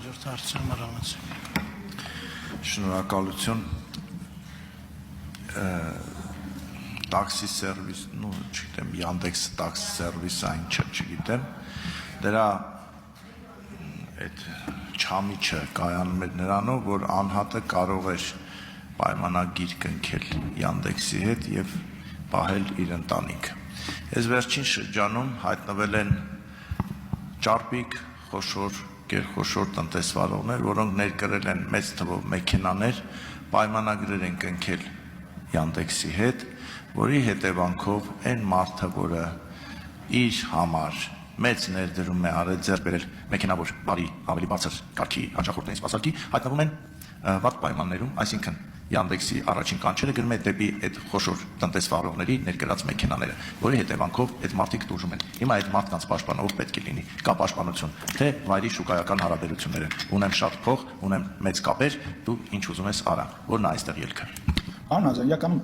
Հաջորդ հարցը Մարամասյան։ Շնորհակալություն։ Տաքսի սերվիս, չգիտեմ, Yandex տաքսի սերվիս այն չգիտեմ։ Դրա այդ չամիչը կայանում էր նրանով, որ անհատը կարող էր պայմանագիր կնքել Yandex-ի հետ եւ պահել իր ընտանիքը։ Այս վերջին շրջանում հայտնվել են ճարպիկ, խոշոր, գերխոշոր տնտեսվարողներ, որոնք ներկրել են մեծ թվով մեքենաներ, պայմանագրեր են կնքել Yandex-ի հետ, որի հետևանքով այն մարդը, որը իր համար մեծ ներդրում է արել ձեռք բերել մեքենա, որ բարի ավելի բարձր կարգի հաճախորդների սպասարկի, հայտնվում են վատ պայմաններում, այսինքն Yandex-ի առաջին կանչերը գրում է դեպի այդ խոշոր տնտեսվարողների ներկրած մեքենաները, որի հետևանքով այդ մարդիկ տուժում են։ Հիմա այդ մարդկանց պաշտպանը ով պետք է լինի, կա պաշտպանություն, թե վայրի շուկայական հարաբերությունները, ունեմ շատ փող, ունեմ մեծ կապեր, դու ինչ ուզում ես արա, որն է այստեղ ելքը։ Անհազան, իրական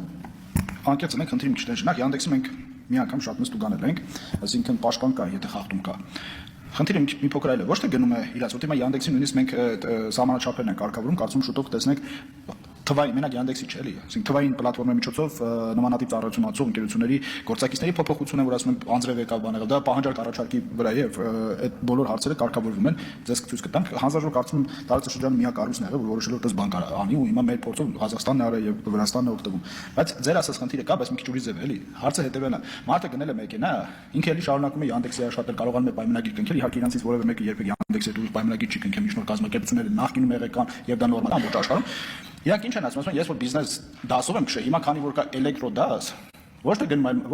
անկեղծ ենք խնդրի մի քիչ շնորհ, Yandex-ը մենք մի անգամ շատ մեծ տուգանել ենք, այսինքն պաշտպան կա, եթե խախտում կա։ Խնդիրը մի փոքր այլ է, ոչ թե գնում է իրաց, որ հիմա Yandex-ի նույնիսկ մենք սահմանաչափերն ենք կարգավորում, կարծում շուտով տեսնենք թվային մենակ Yandex-ի չէ, այսինքն թվային պլատֆորմի միջոցով նմանատիպ ծառայություն ածող ընկերությունների գործակիցների փոփոխություն է, որ ասում են անձրև եկավ բան եղավ, դա պահանջարկ առաջարկի վրա է եւ այդ բոլոր հարցերը կարգավորվում են, ձեզ ցույց կտանք, հանձնաժողովը կարծում եմ տարածաշրջանի միակ կառույցն է եղել, որ որոշել է որպես բան անի ու հիմա մեր փորձով Ղազախստանն է արել եւ Վրաստանն է օգտվում։ Բայց ձեր ասած խնդիրը կա, բայց մի քիչ ուրիշ ձև է, էլի։ Հարցը հետեւելն է։ Մարդը գնել է մեքենա, ինքը էլի շարունակում է Yandex-ի աշխատել, կարողանում է պայմանագիր կնքել, իհարկե իրանցից որևէ մեկը երբեք Yandex-ի հետ պայմանագիր չի կնքել, միջնորդ կազմակերպությունները նախկինում եղեկան եւ դա նորմալ ամբողջ աշխարհում։ Իրանք ինչ են ասում, ես որ բիզնես դասով եմ քշել, հիմա քանի որ կա էլեկտրոդաս, ոչ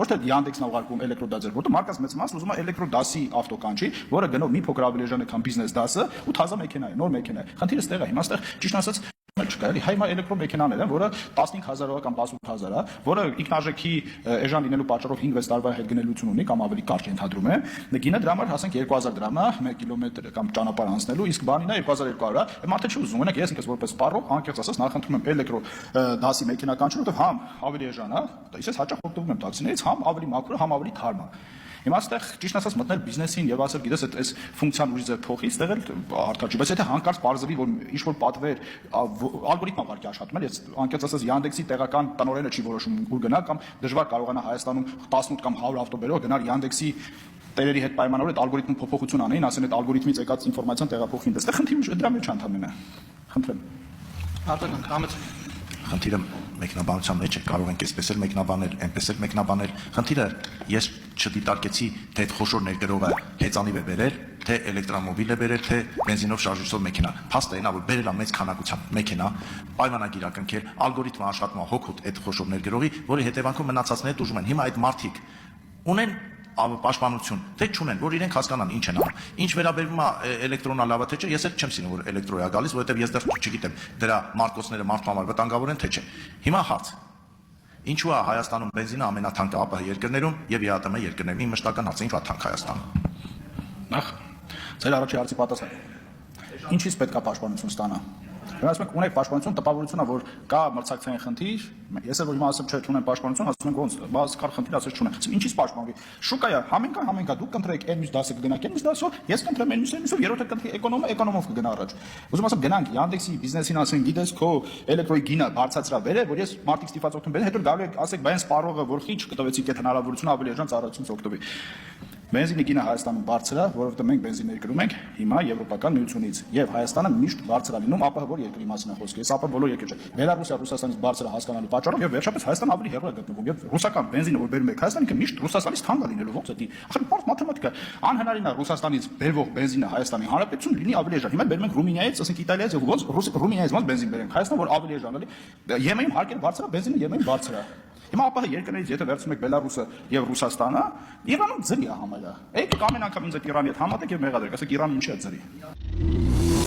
թե Yandex-ն ուղարկում էլեկտրոդաս, որտեղ մարկաս մեծ մասը ուզում է էլեկտրոդասի ավտոկանչի, որը գնով մի փոքր ավելի էժան է, քան բիզնես դասը, ու թազա մեքենա է, նոր մեքենա է։ Խնդիրը ստեղ է, հիմա ստեղ ճիշտ ասած չկա, էլի հիմա էլեկտրոմեքենաներ են, որը 15000 կամ 18000 է, որը ինքնարժեքի էժան լինելու պատճառով 5-6 տարվա հետ գնելություն ունի կամ ավելի կարճ ենթադրում է։ Գինը դրա համար հասանք 2000 դրամ է 1 կիլոմետր կամ ճանապարհ անցնելու, իսկ բանին է 2200 է։ Մարդը չի ուզում, օրինակ ես ինքս որպես սպառող, անկեղծ ասած, նախընտրում եմ էլեկտրո դասի մեքենա կանչել, որովհետև համ ավելի էժան է, ես հաճախ օգտվում եմ տաքսիներից, համ ավելի մաքուր, համ ավելի թարմ է։ Հիմա այստեղ ճիշտ ասած մտնել բիզնեսին եւ ասել, գիտես, այս ֆունկցիան ուրիշ ձեր փոխի, այստեղ էլ արդար չի, բայց եթե հանկարծ բարձրի, որ ինչ որ պատվեր ալգորիթմ ապարքի աշխատում է, ես անկեղծ ասած Yandex-ի տեղական տնօրենը չի որոշում ուր գնա կամ դժվար կարողանա Հայաստանում 18 կամ 100 ավտոբերով գնալ Yandex-ի տերերի հետ պայմանավորել այդ ալգորիթմը փոփոխություն անեին, ասեն այդ ալգորիթմից եկած ինֆորմացիան տեղափոխին։ Այստեղ խնդիրը դրա մեջ անդամին է։ Խնդրեմ։ Արտական կամեց։ Խնդիրը մեկնաբանության մեջ է, կարող ենք այսպես էլ մեկնաբանել, այնպես էլ մեկնաբանել։ Խնդիրը ես չդիտարկեցի, թե այդ խոշոր ներգրողը հեծանիվ է բերել, թե էլեկտրոմոբիլ է բերել, թե բենզինով շարժիչով մեքենա։ Փաստը այն է, որ բերել է մեծ քանակությամբ մեքենա, պայմանագիր կնքել, ալգորիթմը աշխատում է հոգուտ այդ խոշոր ներգրողի, որի հետևանքով մնացածները տուժում են։ Հիմա այդ մարդիկ ունեն պաշտպանություն, թե չունեն, որ իրենք հասկանան ինչ են անում։ Ինչ վերաբերվում է էլեկտրոնա լավա թե չէ, ես էլ չեմ սիրում, որ էլեկտրոյա գալիս, որովհետև ես դեռ չգիտեմ դրա մարկոսները մարդու համար վտանգավոր են թե չէ։ Հիմա հարց. ինչու է Հայաստանում բենզինը ամենաթանկը ԱՊՀ երկրներում եւ ԵԱՏՄ երկրներում։ Իմ մշտական հարցը ինչու է թանկ Հայաստանում։ Նախ ձեր առաջի հարցի պատասխան։ Ինչից պետք է պաշտպանություն ստանա։ Ասում ենք ունեք պաշտպանություն, տպավորությունն է, որ կա մրցակցային խնդիր, ես էլ որ հիմա ասեմ, չէ, չունեմ պաշտպանություն, ասում ենք ոնց, բաց կար խնդիր, ասես չունեմ։ Ինչից պաշտպանվի։ Շուկայա, համեն կա, դուք կընտրեք այն մյուս դասը կգնաք, այն մյուս դասով, ես կընտրեմ այն մյուսով, երրորդը կընտրի էկոնոմով կգնա առաջ։ Ուզում ասեմ, գնանք Yandex-ի բիզնեսին ասեն, գիտես, քո էլեկտրոյի գինը բարձրացրա բերե, որ ես մարդիկ ստիպված օգտվում բերեն, հետո գալու եք ասեք, բայց սպառողը, որ խիչ կտվեցիք այդ հնարավորությունը ավելի էժան ծառայությունից օգտվի։ Բենզինի գինը Հայաստանում բարձր է, որովհետև մենք բենզիններ կրում ենք հիմա Եվրոպական միությունից եւ Հայաստանը միշտ բարձր է լինում, ԱՊՀ որ երկրի մասին է խոսքը, ես ԱՊՀ բոլոր երկրի չէ։ Բելարուսիա Ռուսաստանից բարձր է հասկանալու պատճառով եւ վերջապես Հայաստանը ավելի հեռու է գտնվում եւ ռուսական բենզինը որ բերում եք Հայաստանը ինքը միշտ Ռուսաստանից թանկ է լինելու, ոնց է դի։ Ախր բարդ մաթեմատիկա, անհնարին է Ռուսաստանից բերվող բենզինը Հայաստանի Հանրապետություն լինի ավելի էժան։ Հիմա բերում ենք Ռումինիայից, ասենք Իտալիայից եւ ոնց Ռումինիայից ոնց բենզին բերենք Հայաստան որ ավելի էժան էլի։ Եմենում հարկեր բարձր է, բենզինը եմենում բարձր է։ Հիմա ԱՊՀ երկրներից եթե վերցնում եք Բելարուսը եւ Ռուսաստանը, Իրանում ձրի է համարյա։ Եք ամեն անգամ ինձ այդ Իրանի հետ համատեք եւ մեղադրեք, ասեք Իրանը ինչի է ձրի։